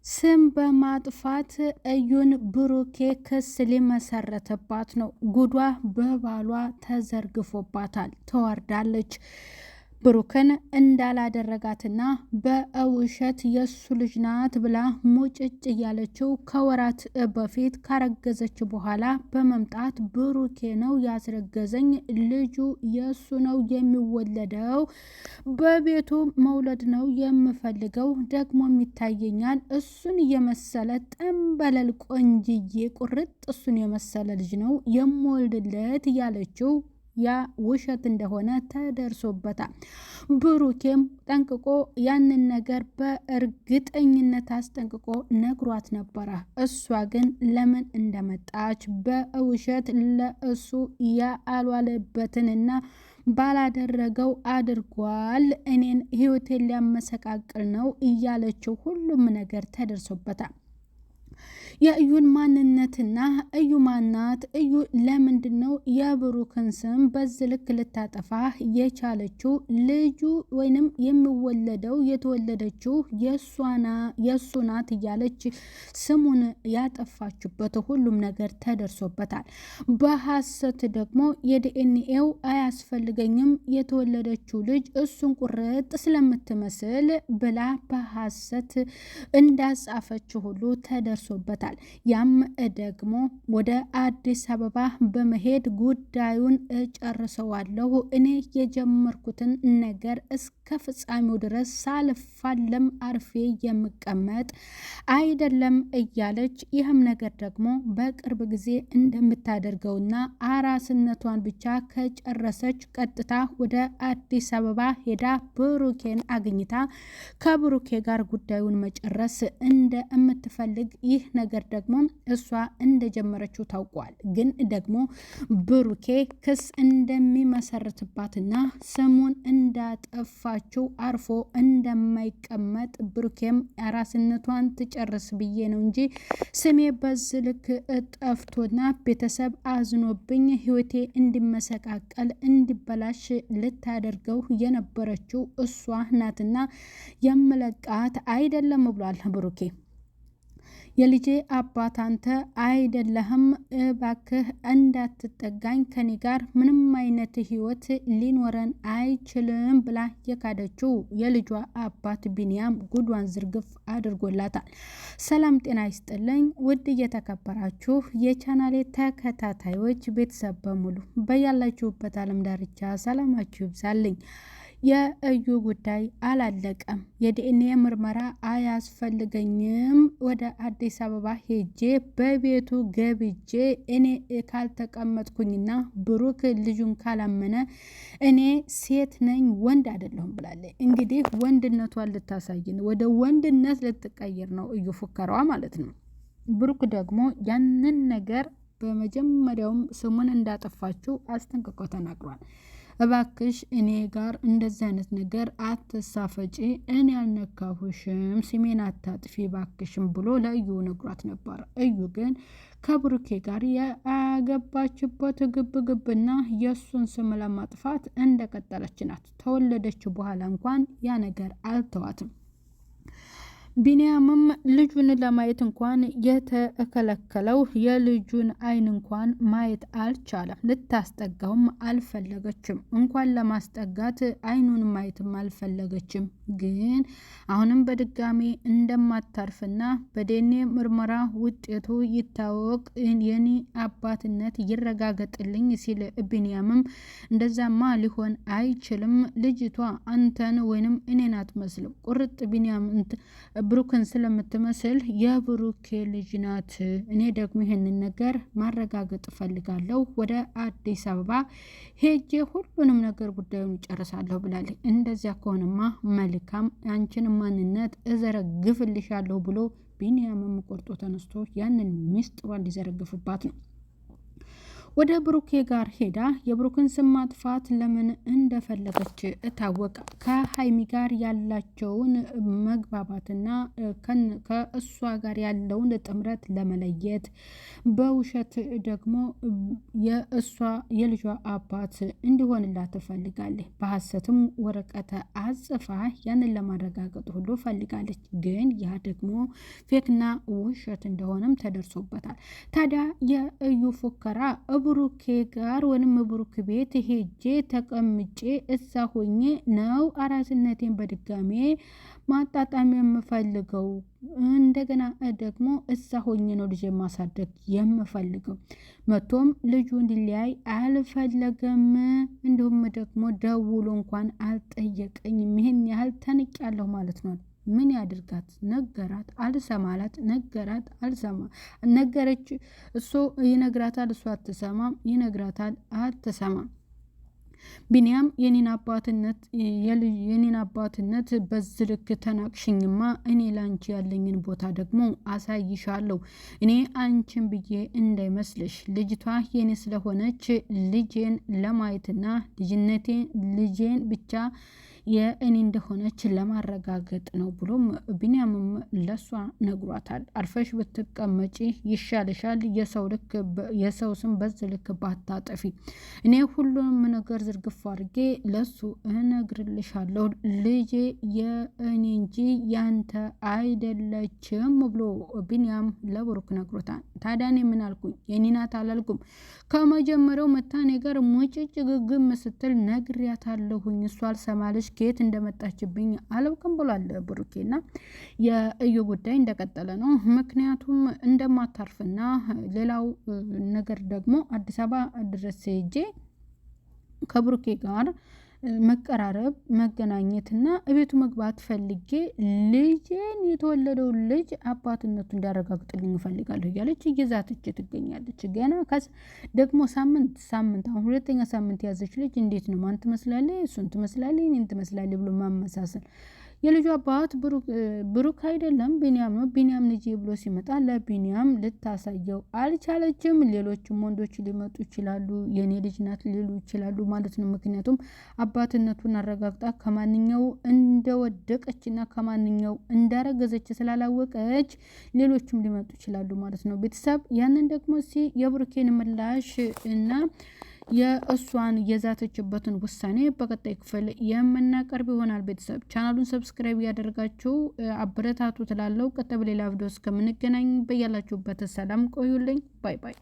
ስም በማጥፋት እዩን ብሩኬ ክስ ሊመሰረትባት ነው። ጉዷ በባሏ ተዘርግፎባታል። ተዋርዳለች። ብሩክን እንዳላደረጋትና በውሸት የሱ ልጅ ናት ብላ ሙጭጭ እያለችው ከወራት በፊት ካረገዘች በኋላ በመምጣት ብሩኬ ነው ያስረገዘኝ፣ ልጁ የሱ ነው የሚወለደው፣ በቤቱ መውለድ ነው የምፈልገው፣ ደግሞ ይታየኛል እሱን የመሰለ ጠንበለል ቆንጅዬ ቁርጥ እሱን የመሰለ ልጅ ነው የምወልድለት እያለችው ያ ውሸት እንደሆነ ተደርሶበታል። ብሩኬም ጠንቅቆ ያንን ነገር በእርግጠኝነት አስጠንቅቆ ነግሯት ነበረ። እሷ ግን ለምን እንደመጣች በውሸት ለእሱ ያልዋለበትንና ባላደረገው አድርጓል፣ እኔን ህይወቴን ሊያመሰቃቅል ነው እያለችው ሁሉም ነገር ተደርሶበታል። የእዩን ማንነትና እዩ ማናት፣ እዩ ለምንድነው የብሩክን ስም በዚህ ልክ ልታጠፋ የቻለችው? ልጁ ወይንም የሚወለደው የተወለደችው የሱ ናት እያለች ስሙን ያጠፋችበት ሁሉም ነገር ተደርሶበታል። በሐሰት ደግሞ የዲኤንኤው አያስፈልገኝም የተወለደችው ልጅ እሱን ቁርጥ ስለምትመስል ብላ በሐሰት እንዳጻፈችው ሁሉ ተደርሶበታል። ያም ደግሞ ወደ አዲስ አበባ በመሄድ ጉዳዩን ጨርሰዋለሁ፣ እኔ የጀመርኩትን ነገር እስከ ፍጻሜው ድረስ ሳልፋለም አርፌ የምቀመጥ አይደለም እያለች ይህም ነገር ደግሞ በቅርብ ጊዜ እንደምታደርገውና አራስነቷን ብቻ ከጨረሰች ቀጥታ ወደ አዲስ አበባ ሄዳ ብሩኬን አግኝታ ከብሩኬ ጋር ጉዳዩን መጨረስ እንደምትፈልግ ይህ ነገር ደግሞ እሷ እንደጀመረችው ታውቋል። ግን ደግሞ ብሩኬ ክስ እንደሚመሰርትባትና ስሙን እንዳጠፋችው አርፎ እንደማይቀመጥ ብሩኬም አራስነቷን ትጨርስ ብዬ ነው እንጂ ስሜ በዚህ ልክ ጠፍቶና ቤተሰብ አዝኖብኝ ህይወቴ እንዲመሰቃቀል እንዲበላሽ ልታደርገው የነበረችው እሷ ናትና የምለቃት አይደለም ብሏል ብሩኬ። የልጄ አባት አንተ አይደለህም፣ እባክህ እንዳትጠጋኝ፣ ከኔ ጋር ምንም አይነት ህይወት ሊኖረን አይችልም ብላ የካደችው የልጇ አባት ቢኒያም ጉዷን ዝርግፍ አድርጎላታል። ሰላም ጤና ይስጥልኝ ውድ እየተከበራችሁ የቻናሌ ተከታታዮች ቤተሰብ በሙሉ በያላችሁበት ዓለም ዳርቻ ሰላማችሁ ይብዛልኝ። የእዩ ጉዳይ አላለቀም። የዲኤንኤ ምርመራ አያስፈልገኝም፣ ወደ አዲስ አበባ ሄጄ በቤቱ ገብቼ እኔ ካልተቀመጥኩኝና ብሩክ ልጁን ካላመነ እኔ ሴት ነኝ ወንድ አይደለሁም ብላለች። እንግዲህ ወንድነቷን ልታሳይን ወደ ወንድነት ልትቀይር ነው እዩ ፉከራዋ ማለት ነው። ብሩክ ደግሞ ያንን ነገር በመጀመሪያውም ስሙን እንዳጠፋችው አስጠንቅቆ ተናግሯል። እባክሽ እኔ ጋር እንደዚህ አይነት ነገር አትሳፈጪ፣ እኔ ያልነካሁሽም፣ ስሜን አታጥፊ ባክሽም ብሎ ለእዩ ነግሯት ነበር። እዩ ግን ከብሩኬ ጋር ያገባችበት ግብግብና የእሱን ስም ለማጥፋት እንደቀጠለች ናት። ተወለደች በኋላ እንኳን ያ ነገር አልተዋትም። ቢኒያምም ልጁን ለማየት እንኳን የተከለከለው የልጁን አይን እንኳን ማየት አልቻለም። ልታስጠጋውም አልፈለገችም። እንኳን ለማስጠጋት አይኑን ማየትም አልፈለገችም። ግን አሁንም በድጋሚ እንደማታርፍና በዲኤንኤ ምርመራ ውጤቱ ይታወቅ፣ የኔ አባትነት ይረጋገጥልኝ ሲል ቢኒያምም እንደዛማ ሊሆን አይችልም፣ ልጅቷ አንተን ወይንም እኔን አትመስልም፣ ቁርጥ ቢኒያም ብሩክን ስለምትመስል የብሩኬ ልጅ ናት። እኔ ደግሞ ይሄንን ነገር ማረጋገጥ እፈልጋለሁ፣ ወደ አዲስ አበባ ሄጄ ሁሉንም ነገር ጉዳዩን ይጨርሳለሁ ብላለች። እንደዚያ ከሆነማ መልካም፣ አንቺን ማንነት እዘረግፍልሻለሁ ብሎ ቢኒያምም ቆርጦ ተነስቶ ያንን ሚስጥሯን ሊዘረግፍባት ነው። ወደ ብሩኬ ጋር ሄዳ የብሩክን ስም ማጥፋት ለምን እንደፈለገች እታወቀ። ከሀይሚ ጋር ያላቸውን መግባባትና ከእሷ ጋር ያለውን ጥምረት ለመለየት በውሸት ደግሞ የእሷ የልጇ አባት እንዲሆንላት ትፈልጋለች። በሀሰትም ወረቀት አጽፋ ያንን ለማረጋገጥ ሁሉ ፈልጋለች። ግን ያ ደግሞ ፌክና ውሸት እንደሆነም ተደርሶበታል። ታዲያ የእዩ ፉከራ ብሩኬ ጋር ወይም ብሩክ ቤት ሄጄ ተቀምጬ እዛ ሆኜ ነው አራስነቴን በድጋሜ ማጣጣም የምፈልገው። እንደገና ደግሞ እዛ ሆኜ ነው ልጅ ማሳደግ የምፈልገው። መቶም ልጁ እንዲለያይ አልፈለገም። እንዲሁም ደግሞ ደውሎ እንኳን አልጠየቀኝም። ይህን ያህል ተንቄያለሁ ማለት ነው። ምን ያድርጋት? ነገራት አልሰማላት፣ ነገራት አልሰማ ነገረች። እሱ ይነግራታል፣ እሱ አትሰማም፣ ይነግራታል አትሰማም። ቢኒያም የኔን አባትነት በዚህ ልክ ተናቅሽኝማ እኔ ላንቺ ያለኝን ቦታ ደግሞ አሳይሻለሁ። እኔ አንቺን ብዬ እንዳይመስልሽ ልጅቷ የኔ ስለሆነች ልጄን ለማየትና ልጄን ብቻ የእኔ እንደሆነች ለማረጋገጥ ነው ብሎም ቢኒያምም ለሷ ነግሯታል። አርፈሽ ብትቀመጪ ይሻልሻል፣ የሰው ስም በዚህ ልክ ባታጠፊ። እኔ ሁሉንም ነገር ዝርግፍ አድርጌ ለሱ እነግርልሻለሁ። ልጄ የእኔ እንጂ ያንተ አይደለችም ብሎ ቢኒያም ለብሩክ ነግሮታል። ታዲያ እኔ ምን አልኩኝ? የኔ ናት አላልኩም? ከመጀመሪያው መታኔ ጋር ሙጭጭ ግግም ስትል ነግሬያታለሁኝ። እሷ አልሰማለች ከየት እንደመጣችብኝ አላውቅም ብሏል ብሩኬና የእዩ ጉዳይ እንደቀጠለ ነው። ምክንያቱም እንደማታርፍና ሌላው ነገር ደግሞ አዲስ አበባ ድረስ ሄጄ ከብሩኬ ጋር መቀራረብ መገናኘትና እቤቱ መግባት ፈልጌ ልጄን የተወለደውን ልጅ አባትነቱ እንዲያረጋግጥልኝ እፈልጋለሁ እያለች እየዛተች ትገኛለች። ገና ደግሞ ሳምንት አሁን ሁለተኛ ሳምንት ያዘች ልጅ እንዴት ነው ማን ትመስላለች? እሱን ትመስላለች፣ እኔን ትመስላለች ብሎ ማመሳሰል። የልጁ አባት ብሩክ አይደለም ቢኒያም ነው። ቢኒያም ልጄ ብሎ ሲመጣ ለቢኒያም ልታሳየው አልቻለችም። ሌሎችም ወንዶች ሊመጡ ይችላሉ፣ የኔ ልጅ ናት ሊሉ ይችላሉ ማለት ነው። ምክንያቱም አባትነቱን አረጋግጣ ከማንኛው እንደወደቀችና ከማንኛው እንዳረገዘች ስላላወቀች ሌሎችም ሊመጡ ይችላሉ ማለት ነው። ቤተሰብ ያንን ደግሞ የብሩኬን ምላሽ እና የእሷን የዛተችበትን ውሳኔ በቀጣይ ክፍል የምናቀርብ ይሆናል። ቤተሰብ ቻናሉን ሰብስክራይብ ያደርጋችሁ አበረታቱ ትላለው። ቀጣይ በሌላ ቪዲዮ እስከምንገናኝ በያላችሁበት ሰላም ቆዩልኝ። ባይ ባይ።